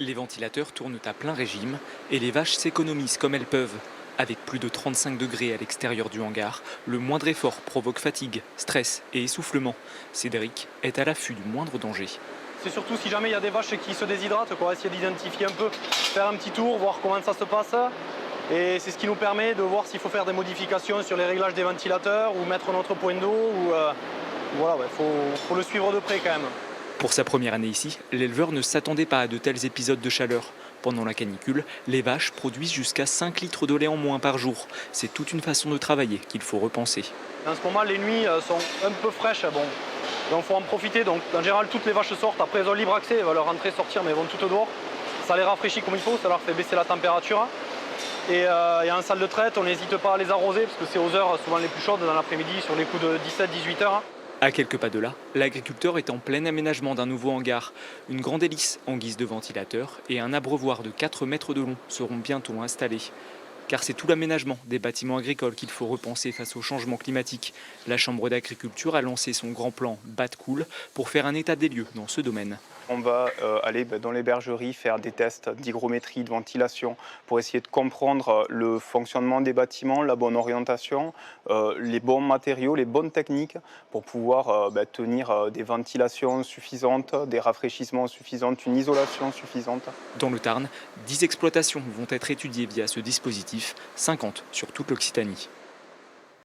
Les ventilateurs tournent à plein régime et les vaches s'économisent comme elles peuvent. Avec plus de 35 degrés à l'extérieur du hangar, le moindre effort provoque fatigue, stress et essoufflement. Cédric est à l'affût du moindre danger. C'est surtout si jamais il y a des vaches qui se déshydratent, quoi, essayer d'identifier un peu, faire un petit tour, voir comment ça se passe. Et c'est ce qui nous permet de voir s'il faut faire des modifications sur les réglages des ventilateurs ou mettre notre point d'eau. Voilà, ouais, faut le suivre de près quand même. Pour sa première année ici, l'éleveur ne s'attendait pas à de tels épisodes de chaleur. Pendant la canicule, les vaches produisent jusqu'à 5 litres de lait en moins par jour. C'est toute une façon de travailler qu'il faut repenser. En ce moment, les nuits sont un peu fraîches. Bon. Donc il faut en profiter. Donc, en général, toutes les vaches sortent. Après, elles ont libre accès. Elles vont leur rentrer, sortir, mais elles vont toutes dehors. Ça les rafraîchit comme il faut. Ça leur fait baisser la température. Et en salle de traite, on n'hésite pas à les arroser parce que c'est aux heures souvent les plus chaudes dans l'après-midi, sur les coups de 17-18 heures. À quelques pas de là, l'agriculteur est en plein aménagement d'un nouveau hangar. Une grande hélice en guise de ventilateur et un abreuvoir de 4 mètres de long seront bientôt installés. Car c'est tout l'aménagement des bâtiments agricoles qu'il faut repenser face au changement climatique. La Chambre d'agriculture a lancé son grand plan BAT-Cool pour faire un état des lieux dans ce domaine. On va aller dans les bergeries faire des tests d'hygrométrie, de ventilation pour essayer de comprendre le fonctionnement des bâtiments, la bonne orientation, les bons matériaux, les bonnes techniques pour pouvoir tenir des ventilations suffisantes, des rafraîchissements suffisants, une isolation suffisante. Dans le Tarn, 10 exploitations vont être étudiées via ce dispositif, 50 sur toute l'Occitanie.